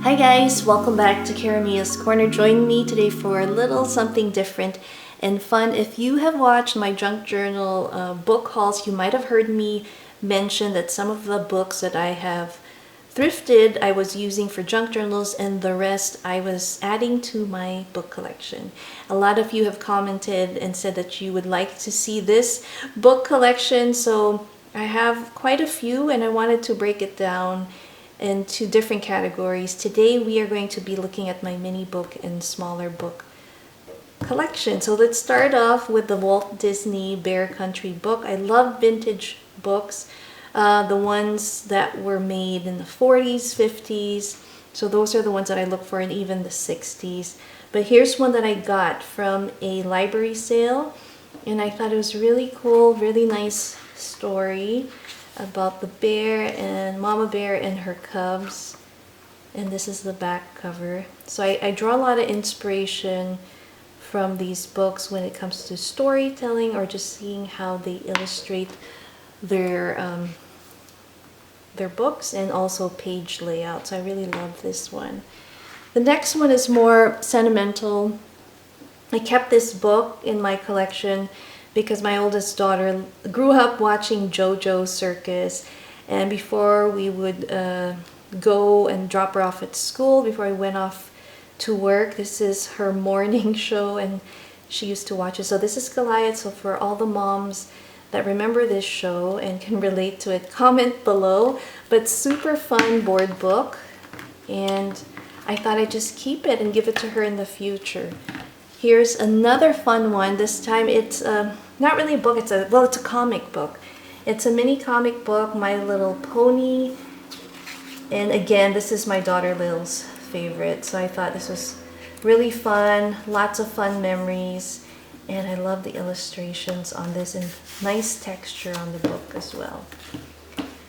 Hi guys, welcome back to Karamia's Corner. Join me today for a little something different and fun. If you have watched my junk journal book hauls, you might have heard me mention that some of the books that I have thrifted I was using for junk journals, and the rest I was adding to my book collection. A lot of you have commented and said that you would like to see this book collection, so I have quite a few and I wanted to break it down into different categories. Today we are going to be looking at my mini book and smaller book collection. So let's start off with the Walt Disney Bear Country book. I love vintage books, the ones that were made in the 40s, 50s. So those are the ones that I look for, and even the 60s. But here's one that I got from a library sale, and I thought it was really cool, really nice story about the bear and mama bear and her cubs. And this is the back cover. So I draw a lot of inspiration from these books when it comes to storytelling, or just seeing how they illustrate their books, and also page layout. So I really love this one. The next one is more sentimental. I kept this book in my collection because my oldest daughter grew up watching JoJos Circus, and before we would go and drop her off at school, before I went off to work, this is her morning show and she used to watch it. So this is Goliath. So for all the moms that remember this show and can relate to it, comment below. But super fun board book, and I thought I'd just keep it and give it to her in the future. Here's another fun one. This time it's not really a book, it's a comic book. It's a mini comic book, My Little Pony. And again, this is my daughter Lil's favorite. So I thought this was really fun, lots of fun memories. And I love the illustrations on this, and nice texture on the book as well.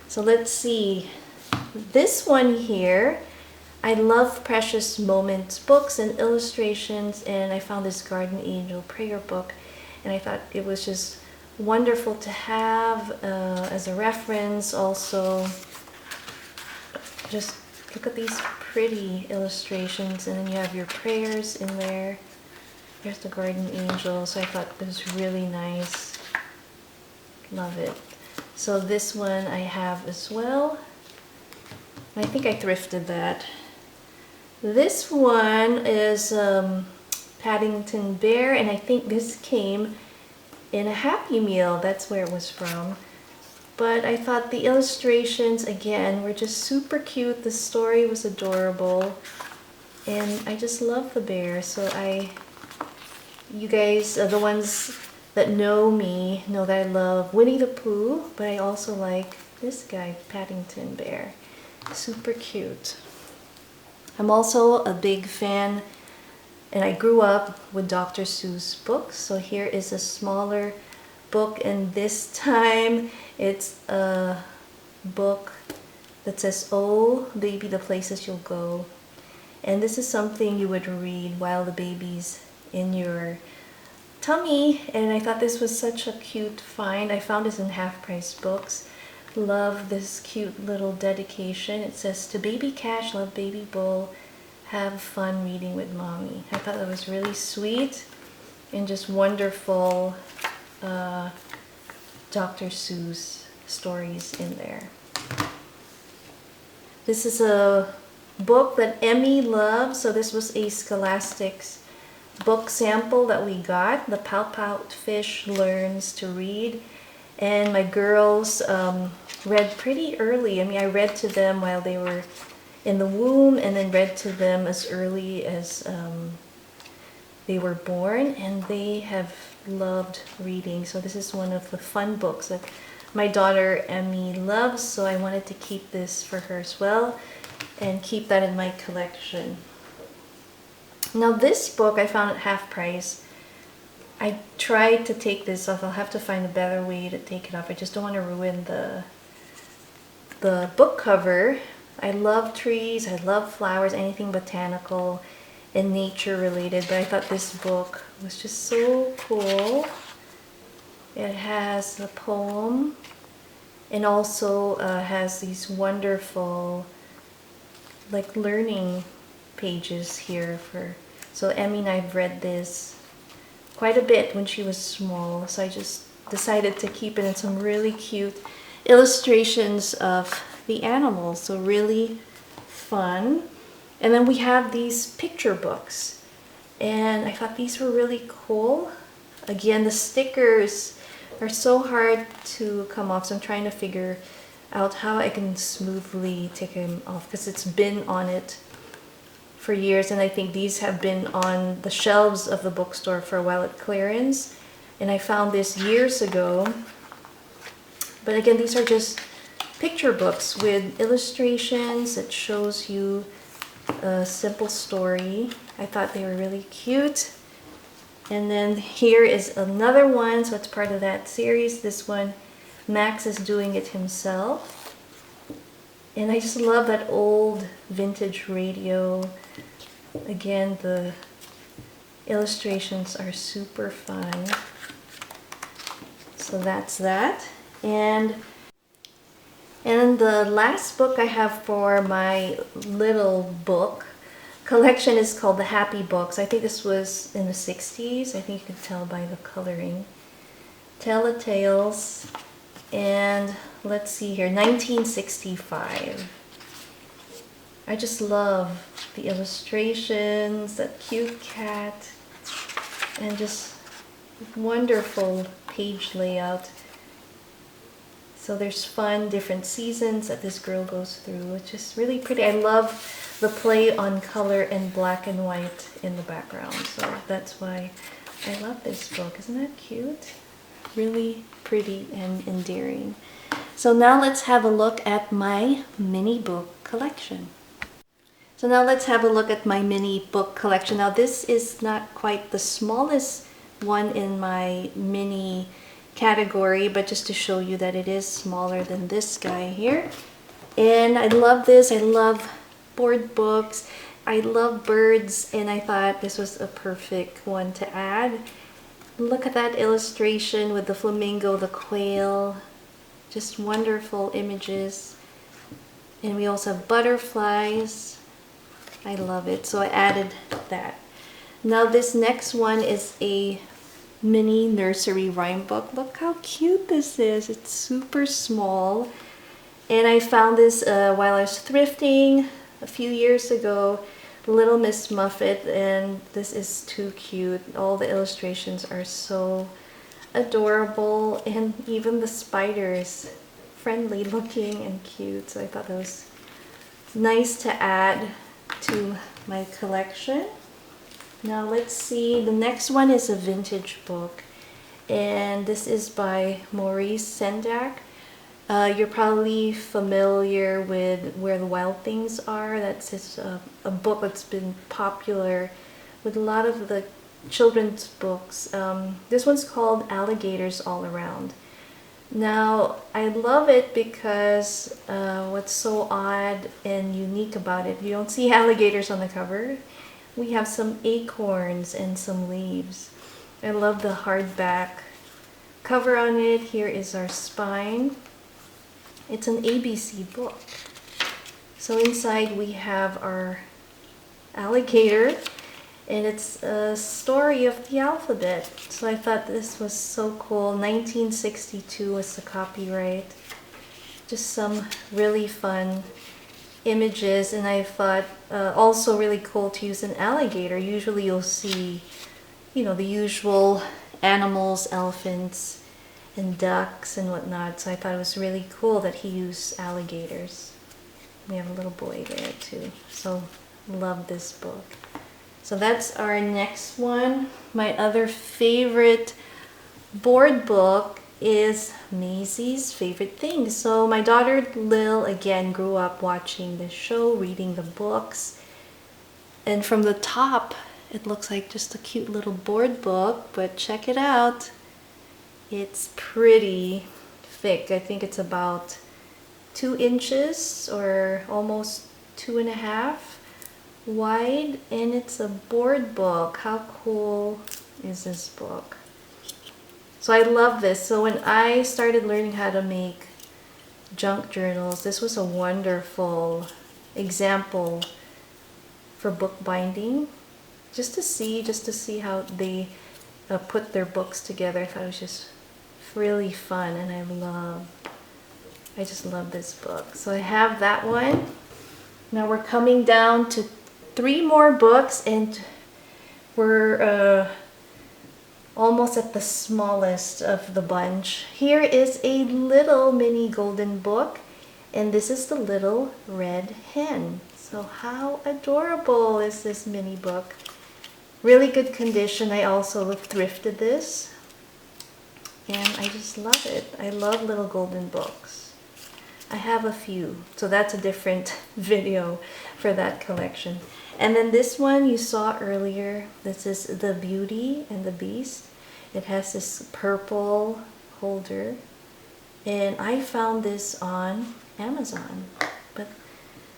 So let's see. This one here, I love Precious Moments books and illustrations, and I found this Garden Angel prayer book, and I thought it was just wonderful to have as a reference. Also, just look at these pretty illustrations, and then you have your prayers in there. There's the Garden Angel, so I thought it was really nice. Love it. So this one I have as well. I think I thrifted that. This one is Paddington Bear, and I think this came in a Happy Meal. That's where it was from. But I thought the illustrations, again, were just super cute. The story was adorable, and I just love the bear. So you guys, the ones that know me, know that I love Winnie the Pooh, but I also like this guy, Paddington Bear. Super cute. I'm also a big fan, and I grew up with Dr. Seuss books. So here is a smaller book, and this time it's a book that says, "Oh, baby, the places you'll go." And this is something you would read while the baby's in your tummy, and I thought this was such a cute find. I found this in Half Price Books. Love this cute little dedication. It says, "To Baby Cash, love Baby Bull, have fun reading with mommy." I thought that was really sweet and just wonderful Dr. Seuss stories in there. This is a book that Emmy loves. So this was a Scholastic's book sample that we got. The Pout Pout Fish Learns to Read. And my girls read pretty early. I mean, I read to them while they were in the womb, and then read to them as early as they were born, and they have loved reading. So this is one of the fun books that my daughter Emmy loves, so I wanted to keep this for her as well and keep that in my collection. Now this book I found at Half Price. I tried to take this off. I'll have to find a better way to take it off. I just don't want to ruin the book cover. I love trees, I love flowers, anything botanical and nature related, but I thought this book was just so cool. It has a poem, and also has these wonderful like learning pages here for, so Emmy and I've read this quite a bit when she was small, so I just decided to keep it in some really cute illustrations of the animals, so really fun. And then we have these picture books, and I thought these were really cool. Again, the stickers are so hard to come off, so I'm trying to figure out how I can smoothly take them off, because it's been on it for years, and I think these have been on the shelves of the bookstore for a while at clearance, and I found this years ago. But again, these are just picture books with illustrations that shows you a simple story. I thought they were really cute. And then here is another one, so it's part of that series. This one, Max is doing it himself. And I just love that old vintage radio. Again, the illustrations are super fun. So that's that. And the last book I have for my little book collection is called The Happy Books. I think this was in the 60s. I think you can tell by the coloring. Telltales. And let's see here, 1965. I just love the illustrations, that cute cat, and just wonderful page layout. So there's fun, different seasons that this girl goes through. It's just really pretty. I love the play on color and black and white in the background. So that's why I love this book. Isn't that cute? Really pretty and endearing. So now let's have a look at my mini book collection. Now this is not quite the smallest one in my mini category, but just to show you that it is smaller than this guy here. And I love this. I love board books. I love birds, and I thought this was a perfect one to add. Look at that illustration with the flamingo, the quail. Just wonderful images. And we also have butterflies. I love it. So I added that. Now this next one is a mini nursery rhyme book. Look how cute this is. It's super small. And I found this while I was thrifting a few years ago. Little Miss Muffet, and this is too cute. All the illustrations are so adorable, and even the spider is friendly looking and cute. So I thought that was nice to add to my collection. Now let's see, the next one is a vintage book, and this is by Maurice Sendak. You're probably familiar with Where the Wild Things Are. That's a book that's been popular with a lot of the children's books. This one's called Alligators All Around. Now, I love it because what's so odd and unique about it, you don't see alligators on the cover. We have some acorns and some leaves. I love the hardback cover on it. Here is our spine. It's an ABC book. So inside we have our alligator, and it's a story of the alphabet. So I thought this was so cool. 1962 was the copyright. Just some really fun images, and I thought also really cool to use an alligator. Usually you'll see, you know, the usual animals, elephants and ducks and whatnot. So I thought it was really cool that he used alligators. We have a little boy there too. So love this book. So that's our next one. My other favorite board book is Maisie's Favorite Things. So my daughter Lil again grew up watching this show, reading the books, and from the top it looks like just a cute little board book, but check it out. It's pretty thick. I think it's about 2 inches or almost 2.5 wide, and it's a board book. How cool is this book? So I love this. So when I started learning how to make junk journals, this was a wonderful example for bookbinding, just to see how they put their books together. I thought it was just really fun, and I just love this book. So I have that one. Now we're coming down to 3 more books, and we're almost at the smallest of the bunch. Here is a little mini golden book, and this is the Little Red Hen. So how adorable is this mini book? Really good condition. I also thrifted this, and I just love it. I love little golden books. I have a few, so that's a different video for that collection. And then this one you saw earlier, this is the Beauty and the Beast. It has this purple holder, and I found this on Amazon. But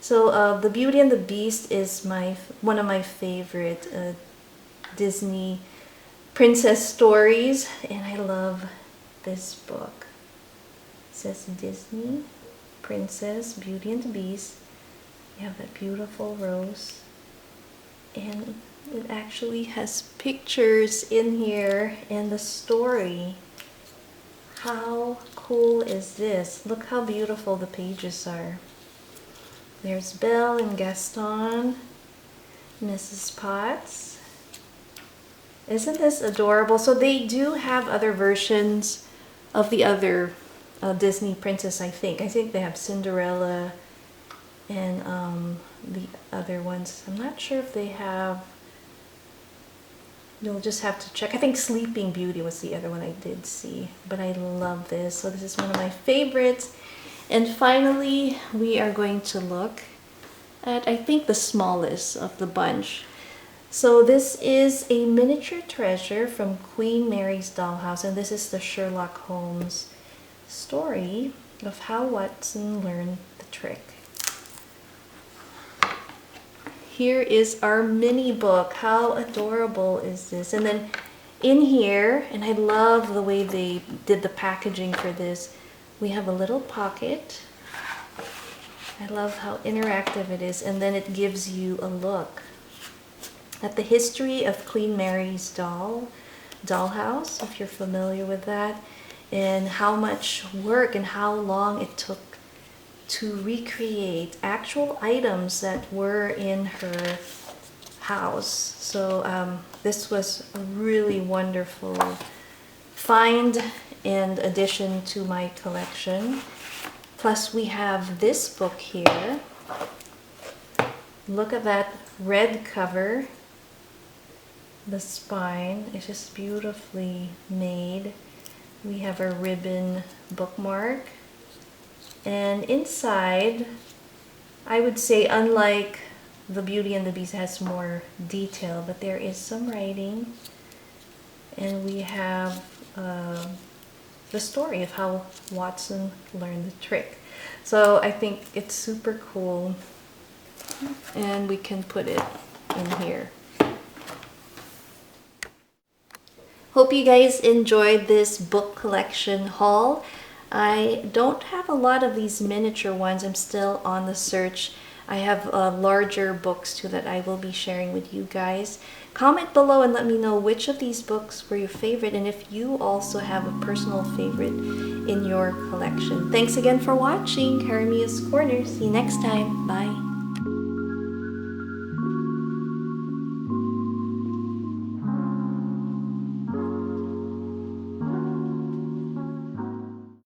so the Beauty and the Beast is one of my favorite Disney princess stories, and I love this book. It says Disney Princess Beauty and the Beast. You have that beautiful rose, and it actually has pictures in here and the story. How cool is this? Look how beautiful the pages are. There's Belle and Gaston, Mrs. Potts. Isn't this adorable? So they do have other versions of the other Disney princess, I think. I think they have Cinderella and the other ones. I'm not sure if they have. You'll just have to check. I think Sleeping Beauty was the other one I did see. But I love this. So this is one of my favorites. And finally, we are going to look at, I think, the smallest of the bunch. So this is a miniature treasure from Queen Mary's Dollhouse. And this is the Sherlock Holmes story of how Watson learned the trick. Here is our mini book. How adorable is this? And then in here, and I love the way they did the packaging for this, we have a little pocket. I love how interactive it is, and then it gives you a look at the history of Queen Mary's dollhouse, if you're familiar with that, and how much work and how long it took to recreate actual items that were in her house. So this was a really wonderful find and addition to my collection. Plus we have this book here. Look at that red cover. The spine is just beautifully made. We have a ribbon bookmark. And inside, I would say, unlike the Beauty and the Beast, has more detail, but there is some writing. And we have the story of how Watson learned the trick. So I think it's super cool. And we can put it in here. Hope you guys enjoyed this book collection haul. I don't have a lot of these miniature ones. I'm still on the search. I have larger books too that I will be sharing with you guys. Comment below and let me know which of these books were your favorite, and if you also have a personal favorite in your collection. Thanks again for watching Karamia's Corner. See you next time. Bye.